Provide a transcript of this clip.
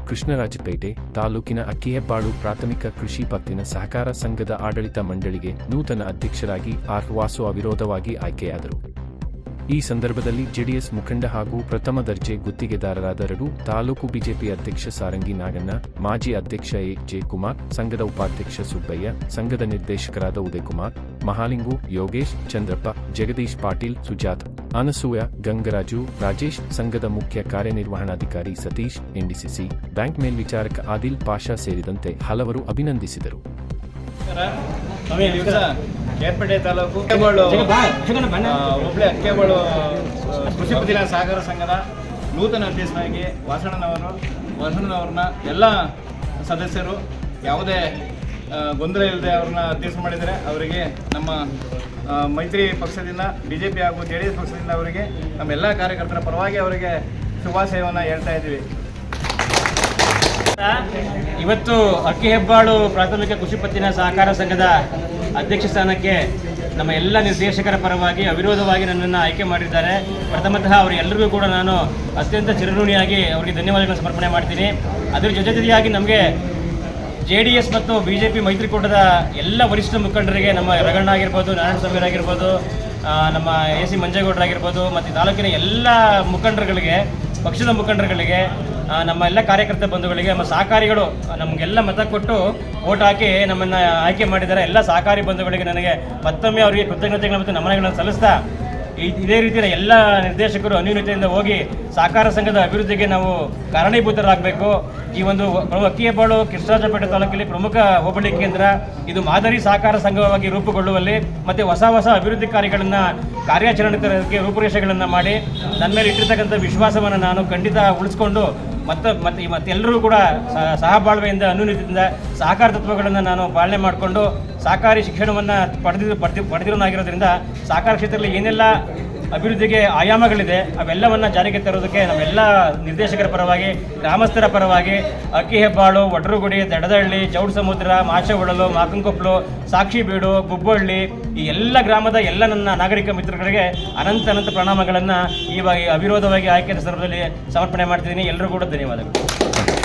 ಕೃಷ್ಣರಾಜಪೇಟೆ ತಾಲೂಕಿನ ಅಕ್ಕಿಹೆಬ್ಬಾಳು ಪ್ರಾಥಮಿಕ ಕೃಷಿ ಪತ್ತಿನ ಸಹಕಾರ ಸಂಘದ ಆಡಳಿತ ಮಂಡಳಿಗೆ ನೂತನ ಅಧ್ಯಕ್ಷರಾಗಿ ಆರ್ ವಾಸು ಅವಿರೋಧವಾಗಿ ಆಯ್ಕೆಯಾದರು. ಈ ಸಂದರ್ಭದಲ್ಲಿ ಜೆಡಿಎಸ್ ಮುಖಂಡ ಹಾಗೂ ಪ್ರಥಮ ದರ್ಜೆ ಗುತ್ತಿಗೆದಾರರಾದ ತಾಲೂಕು ಬಿಜೆಪಿ ಅಧ್ಯಕ್ಷ ಸಾರಂಗಿ ನಾಗಣ್ಣ, ಮಾಜಿ ಅಧ್ಯಕ್ಷ ಎ.ಜೆ. ಕುಮಾರ್, ಸಂಘದ ಉಪಾಧ್ಯಕ್ಷ ಸುಬ್ಬಯ್ಯ, ಸಂಘದ ನಿರ್ದೇಶಕರಾದ ಉದಯಕುಮಾರ್, ಮಹಾಲಿಂಗು, ಯೋಗೇಶ್, ಚಂದ್ರಪ್ಪ, ಜಗದೀಶ್ ಪಾಟೀಲ್, ಸುಜಾತ್, ಅನಸೂಯ, ಗಂಗರಾಜು, ರಾಜೇಶ್, ಸಂಘದ ಮುಖ್ಯ ಕಾರ್ಯನಿರ್ವಹಣಾಧಿಕಾರಿ ಸತೀಶ್, ಎನ್ಡಿಸಿಸಿ ಬ್ಯಾಂಕ್ ಮೇಲ್ವಿಚಾರಕ ಆದಿಲ್ ಪಾಷಾ ಸೇರಿದಂತೆ ಹಲವರು ಅಭಿನಂದಿಸಿದರು. ಕೇರ್ಪೇಟೆ ತಾಲೂಕು ಹುಬ್ಳಿ ಅಕ್ಕಿಹೆಬ್ಬಾಳು ಕೃಷಿ ಪತ್ತಿನ ಸಹಕಾರ ಸಂಘದ ನೂತನ ಅಧ್ಯಕ್ಷರಾಗಿ ವಾಸಣ್ಣನವ್ರನ್ನ ಎಲ್ಲ ಸದಸ್ಯರು ಯಾವುದೇ ಗೊಂದಲ ಇಲ್ಲದೆ ಅವ್ರನ್ನ ಅಧ್ಯಕ್ಷ ಮಾಡಿದರೆ ಅವರಿಗೆ ನಮ್ಮ ಮೈತ್ರಿ ಪಕ್ಷದಿಂದ ಬಿಜೆಪಿ ಹಾಗೂ ಜೆಡಿಎಸ್ ಪಕ್ಷದಿಂದ ಅವರಿಗೆ ನಮ್ಮೆಲ್ಲ ಕಾರ್ಯಕರ್ತರ ಪರವಾಗಿ ಅವರಿಗೆ ಶುಭಾಶಯವನ್ನು ಹೇಳ್ತಾ ಇದ್ದೀವಿ. ಇವತ್ತು ಅಕ್ಕಿಹೆಬ್ಬಾಳು ಪ್ರಾಥಮಿಕ ಕೃಷಿ ಪತ್ತಿನ ಸಹಕಾರ ಸಂಘದ ಅಧ್ಯಕ್ಷ ಸ್ಥಾನಕ್ಕೆ ನಮ್ಮ ಎಲ್ಲ ನಿರ್ದೇಶಕರ ಪರವಾಗಿ ಅವಿರೋಧವಾಗಿ ನನ್ನನ್ನು ಆಯ್ಕೆ ಮಾಡಿದ್ದಾರೆ. ಪ್ರಥಮತಃ ಅವರೆಲ್ಲರಿಗೂ ಕೂಡ ನಾನು ಅತ್ಯಂತ ಚಿರಋಣಿಯಾಗಿ ಅವರಿಗೆ ಧನ್ಯವಾದಗಳನ್ನು ಸಮರ್ಪಣೆ ಮಾಡ್ತೀನಿ. ಅದರ ಜೊತೆಯಾಗಿ ನಮಗೆ JDS ಮತ್ತು BJP ಮೈತ್ರಿಕೂಟದ ಎಲ್ಲ ವರಿಷ್ಠ ಮುಖಂಡರಿಗೆ, ನಮ್ಮ ರಗಣ್ಣ ಆಗಿರ್ಬೋದು, ನಾರಾಯಣ ಸ್ವಾಮಿ ಆಗಿರ್ಬೋದು, ನಮ್ಮ AC ಮಂಜೇಗೌಡರಾಗಿರ್ಬೋದು ಮತ್ತು ತಾಲೂಕಿನ ಎಲ್ಲ ಮುಖಂಡರುಗಳಿಗೆ, ಪಕ್ಷದ ಮುಖಂಡರುಗಳಿಗೆ, ನಮ್ಮ ಎಲ್ಲ ಕಾರ್ಯಕರ್ತ ಬಂಧುಗಳಿಗೆ, ನಮ್ಮ ಸಹಕಾರಿಗಳು ನಮಗೆಲ್ಲ ಮತ ಕೊಟ್ಟು ವೋಟ್ ಹಾಕಿ ನಮ್ಮನ್ನು ಆಯ್ಕೆ ಮಾಡಿದ್ದಾರೆ. ಎಲ್ಲ ಸಹಕಾರಿ ಬಂಧುಗಳಿಗೆ ನನಗೆ ಮತ್ತೊಮ್ಮೆ ಅವರಿಗೆ ಕೃತಜ್ಞತೆಗಳು ಮತ್ತು ನಮನಗಳನ್ನು ಸಲ್ಲಿಸ್ತಾ, ಇದೇ ರೀತಿಯ ಎಲ್ಲ ನಿರ್ದೇಶಕರು ಅನ್ಯೂನ್ಯತೆಯಿಂದ ಹೋಗಿ ಸಹಕಾರ ಸಂಘದ ಅಭಿವೃದ್ಧಿಗೆ ನಾವು ಕಾರಣೀಭೂತರಾಗಬೇಕು. ಈ ಒಂದು ಅಕ್ಕಿಹೆಬ್ಬಾಳು ಕೃಷ್ಣರಾಜಪೇಟೆ ತಾಲೂಕಲ್ಲಿ ಪ್ರಮುಖ ಹೋಬಳಿ ಕೇಂದ್ರ, ಇದು ಮಾದರಿ ಸಹಕಾರ ಸಂಘವಾಗಿ ರೂಪುಗೊಳ್ಳುವಲ್ಲಿ ಮತ್ತು ಹೊಸ ಅಭಿವೃದ್ಧಿ ಕಾರ್ಯಗಳನ್ನು ಕಾರ್ಯಾಚರಣೆಗೆ ರೂಪುರೇಷೆಗಳನ್ನು ಮಾಡಿ ನನ್ನ ಮೇಲೆ ಇಟ್ಟಿರ್ತಕ್ಕಂಥ ವಿಶ್ವಾಸವನ್ನು ನಾನು ಖಂಡಿತ ಉಳಿಸ್ಕೊಂಡು ಮತ್ತೆಲ್ಲರೂ ಕೂಡ ಸಹಬಾಳ್ವೆಯಿಂದ ಅನ್ಯೂನ್ಯತೆಯಿಂದ ಸಹಕಾರ ತತ್ವಗಳನ್ನು ನಾನು ಪಾಲನೆ ಮಾಡಿಕೊಂಡು ಸಹಕಾರಿ ಶಿಕ್ಷಣವನ್ನು ಪಡೆದಿರೋನಾಗಿರೋದ್ರಿಂದ ಸಹಕಾರ ಕ್ಷೇತ್ರದಲ್ಲಿ ಏನೆಲ್ಲ ಅಭಿವೃದ್ಧಿಗೆ ಆಯಾಮಗಳಿದೆ ಅವೆಲ್ಲವನ್ನು ಜಾರಿಗೆ ತರೋದಕ್ಕೆ ನಮ್ಮೆಲ್ಲ ನಿರ್ದೇಶಕರ ಪರವಾಗಿ, ಗ್ರಾಮಸ್ಥರ ಪರವಾಗಿ, ಅಕ್ಕಿಹೆಬ್ಬಾಳು, ಒಡ್ರಗುಡಿ, ದಡದಹಳ್ಳಿ, ಚೌಡಸಮುದ್ರ, ಮಾಚವಳಲು, ಮಾಕಂಕೊಪ್ಪಲು, ಸಾಕ್ಷಿಬೀಡು, ಗುಬ್ಬಳ್ಳಿ, ಈ ಎಲ್ಲ ಗ್ರಾಮದ ಎಲ್ಲ ನನ್ನ ನಾಗರಿಕ ಮಿತ್ರಗಳಿಗೆ ಅನಂತ ಪ್ರಣಾಮಗಳನ್ನು ಈ ಅವಿರೋಧವಾಗಿ ಆಯ್ಕೆಯ ಸಂದರ್ಭದಲ್ಲಿ ಸಮರ್ಪಣೆ ಮಾಡ್ತಿದ್ದೀನಿ. ಎಲ್ಲರೂ ಕೂಡ ಧನ್ಯವಾದಗಳು.